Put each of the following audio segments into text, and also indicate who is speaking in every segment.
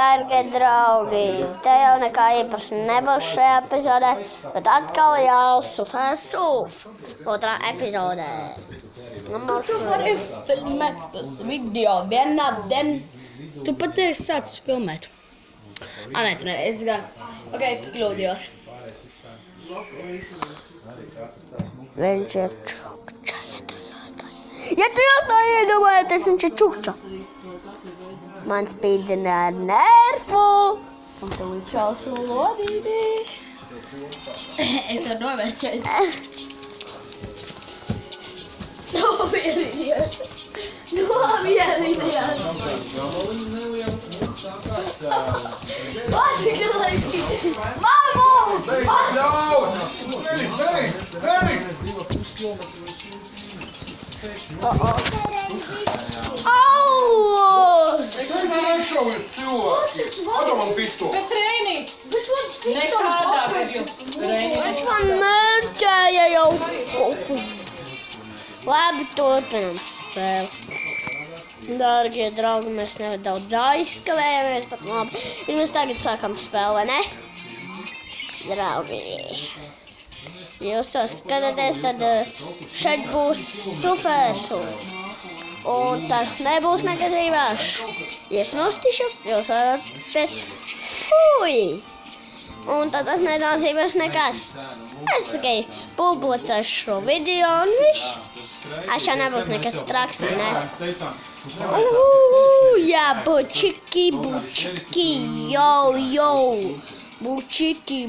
Speaker 1: Dārgie draugi, te jau nekā īpaši nebūs šajā epizodē, bet atkal Jāsu Fēsuf otrā epizodē.
Speaker 2: Tu vari filmēt tas video vienā dienā. Tu pat esi sācis filmēt. Nē, tu neesi gan. Ok, kļūdījos.
Speaker 1: Viņš ir čukča, ja tu jau tā iedomājaties, viņš ir čukča. Man spīdina ar nervu.
Speaker 2: Un tu līdz šaušu lodīti. Es varu novērķēt. Nomierinies. Pašakalēki. Māmu!
Speaker 3: Bet Reini! Nekādā video.
Speaker 1: Viņš man mērķēja jau kaut ko. Labi, turpinam spēli. Dārgie draugi, mēs nedaudz aizskavējamies, bet labi. Ja mēs tagad sākam spēli, vai ne? Draugi. Jūs to skatāties, tad šeit būs Fēsuf. Un tas nebūs nekas īpašs. Ja es nostīšos, jūs varat spēt fuj. Un tad tas nenozīmēs nekas. Es tikai publicēšu šo video un viss. Šā nebūs nekas traks, vai ne? Jā, bučiki, jo. Bučiki.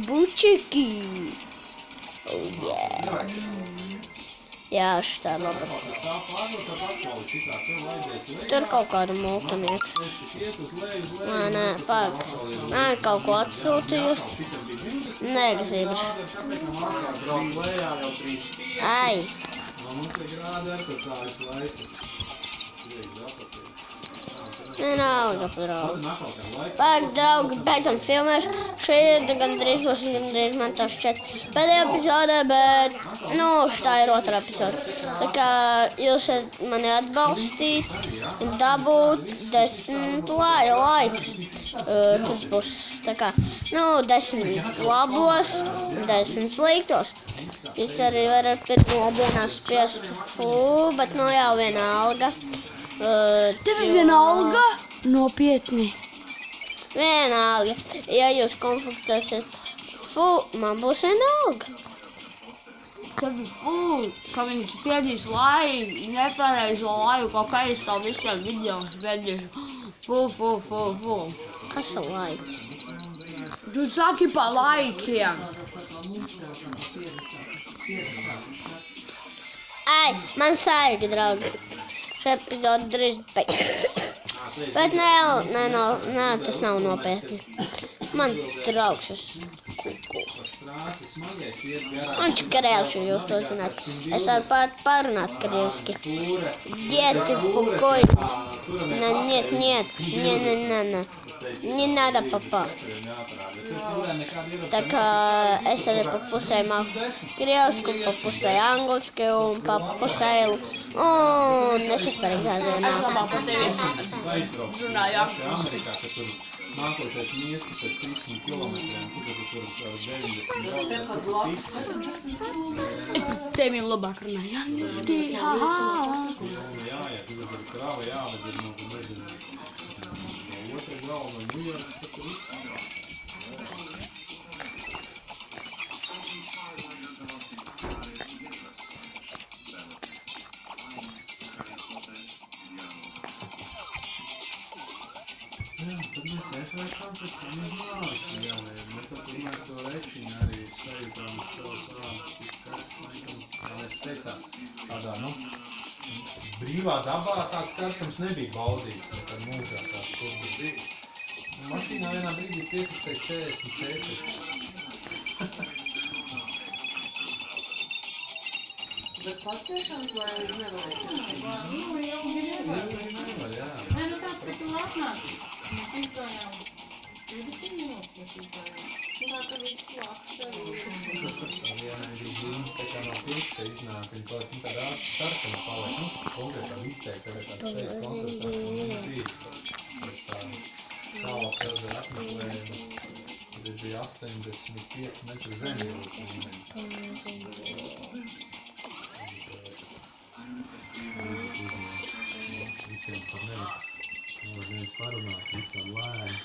Speaker 1: Oh, yeah. Jā, šitā labi. Tur kaut kādu multiniek. Nē, pāk. Nē, kaut ko atsūtīju. Negribu. Ai. Vienalga, draugi. Pāk, draugi, beidzam filmēšu. Šeit gandrīz man tas šķiet pēdējā epizodē, bet, šitā ir otrā epizode. Tā kā jūs mani atbalstīt un dabūt 10 laikus. Tas būs tā kā, 10 labos, 10 sliktos. Jūs arī varat pirmajā dienā spiest bet jau vienalga.
Speaker 2: Tev ir vienalga? Nopietni.
Speaker 1: Vienalga. Ja jūs konfliktēsiet man būs vienalga.
Speaker 2: Kad ka viņš spiedīs nepareizo laiku, kaut kā es tā visiem video spiedīšu.
Speaker 1: Kas ir laiks?
Speaker 2: Tu saki pa laikiem.
Speaker 1: Ai, man sāļi, draugi. Šo epizodu drīz beigts. Bet nē, tas nav nopietni. Man draugs Viņš krēvši, jūs to zināt. Es varu parunāt krieviski. Дети, покой. Нет. Не надо, папа. Tā kā es arī pa pusē māku krievisku, pa pusē angliski un pa pusē un es vispār izrādēju
Speaker 2: Es labāk par tevi runāju angliski.
Speaker 4: Nākošais miests pēc 300 kilometriem, tur
Speaker 2: Es par tevi labāk runāju angliski.
Speaker 4: jāiet, tur krāva jāved ir no otra galva no Ņujorkas, tas tur viss. Jā, tad mēs aizvērkām pēc tam uz māsu, jā, mēs to rečiņu arī sajūtām savas rāmas, kā mēs teicām, tādā, brīvā dabā tāds karstums nebija baudīts, nekad mūžā tāds tur bija. Mašīnā vienā brīdī piefiksēja 44.
Speaker 3: Bet paciešams vai nevarēja?
Speaker 4: Nevar, jā.
Speaker 3: Nē, tāds, ka tu atnāc. Mēs izgājām 20 minūtes, mēs izgājām. Tā kā viss labs arī.
Speaker 4: Vienai bija dīns, tā kā no pirksta iznāk, viņa kaut kā tāda sarkana paliek, konkrētā izteikti, tagad tāds šeit konkrētā, bija. salas ezera apmeklējumu, kad bija 85 metru zemjūras līmenis. Visiem par neviens parunāt, visam lēni.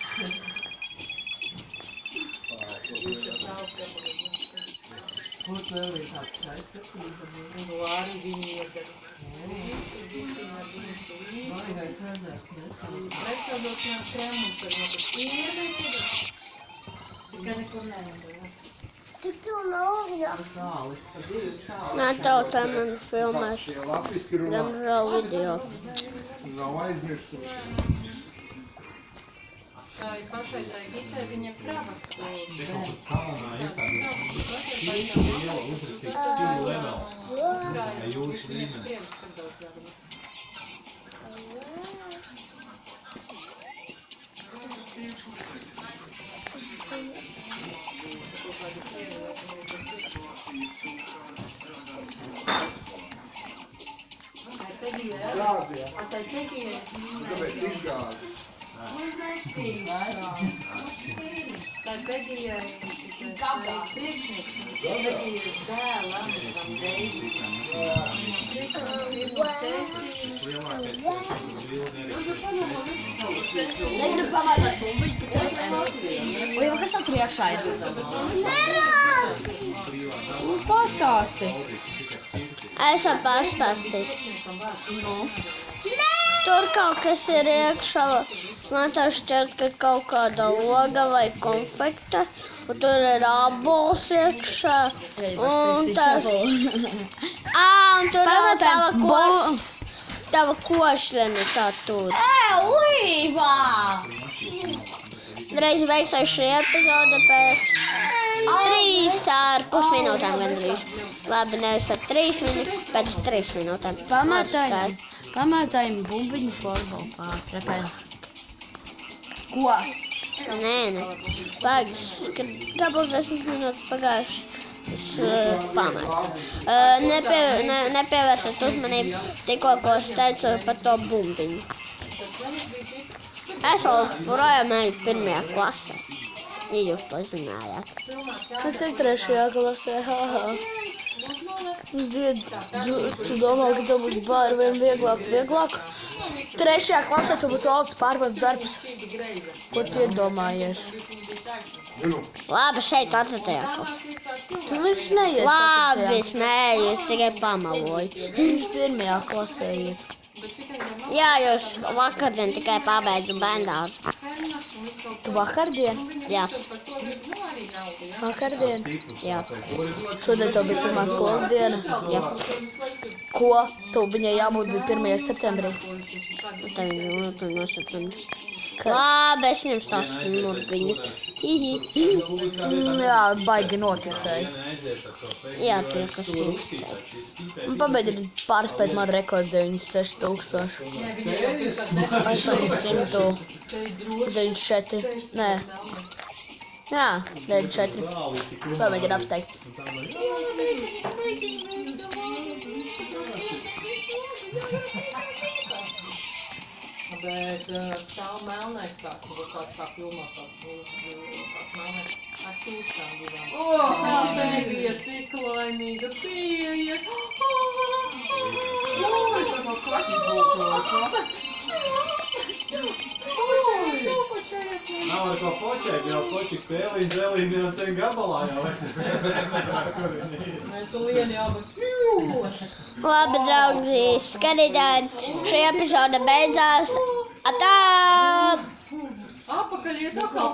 Speaker 3: Jūs esat saucami.
Speaker 5: Kur tu vēl ir tāds skaists?
Speaker 3: Nu, arī viņi iedara.
Speaker 5: Baigais ezers, nesam.
Speaker 3: Pretsaldošanās krēmums var notikt. Iedara. Tikai nekur nevedara.
Speaker 1: Cik tu laužā?
Speaker 5: Sālis, pa 2 sālis.
Speaker 1: Netraucē man filmēšu.
Speaker 4: Šie latviski runā
Speaker 1: Diemžēl video.
Speaker 4: nav aizmirsuši.
Speaker 3: Tā ir pašai tai gitai, viņa kravas.
Speaker 4: Kalnā ir tāda šīta liela uzrakstīts sea level. Jūras līmenis.
Speaker 3: Krievis, kad daudz jādara.
Speaker 4: Gāzi, jā. Kāpēc izgāzi?
Speaker 3: Tā Bedija priekšnieks. Bedija dēla tam Deivijam.
Speaker 2: Negribu pamātāt bumbiņu, pēc emocijām. Vai jau kas tur iekšā ir? Pastāsti.
Speaker 1: Es varu pastāstīt. Tur kaut kas ir iekšā. Man tā šķiet, ka kaut kāda oga vai konfekte. Un tur ir abols iekšā. Un tas... Un tur vēl tava košļena tā tur.
Speaker 2: Ulīvā!
Speaker 1: Reiz beigsies šī epizode pēc 3,5 minūtēm gandrīz. Labi, nevis ar 3 minūtēm, pēc 3 minūtēm.
Speaker 2: Pamētājam bumbiņu formulu pārtrepē. Ko?
Speaker 1: Nē. Pagaidzi, kad tā būs 10 minūtes pagājušas. Es pametu. Nepievērsiet uzmanību tikko, ko es teicu par to bumbiņu. Es vēl projām eju 1. klasē. Ja jūs to zinājāt.
Speaker 2: Kas ir 3. klasē? Dzied, tu domā, ka tev būs bāri vien vieglāk? 3. klasē tev būs valsts pārbaudas darbs. Ko tu iedomājies?
Speaker 1: Labi, šeit 4. klasē.
Speaker 2: Tu viņš neiet.
Speaker 1: Labi, es neju, es tikai pamaloju.
Speaker 2: Viņš 1. klasē iet.
Speaker 1: Jā, jūs vakardien tikai pabeidzu bērndārzu.
Speaker 2: Tu vakardien?
Speaker 1: Jā.
Speaker 2: Vakardien?
Speaker 1: Jā.
Speaker 2: Šodien tev bija 1. skolas diena?
Speaker 1: Jā.
Speaker 2: Ko? Tev viņai jābūt bija 1. septembrī.
Speaker 1: Tā viņa nosatums. Labi, es viņam stāstu murbiņu.
Speaker 2: Jā, baigi noticēji.
Speaker 1: Jā, tie, kas noticēja.
Speaker 2: Un pabeidzi pārspēt man rekordu 96,000. 894. Nē. Jā, 94. Pamēģini apsteigt.
Speaker 3: Bet stāv melnais tāds, būs tāds kā filmā tāds melnais ar tūstām divām. Tā bija tik laimīga pieeja.
Speaker 4: Nav ar ko poķēt, jau poķi spēlīņ, dzelīņ jau sen gabalā jau esi.
Speaker 3: Mēs un Lieni abas.
Speaker 1: Labi, draugi, skatītāji, šī epizode beidzās. Atā!
Speaker 3: Apakaļ iet atkal.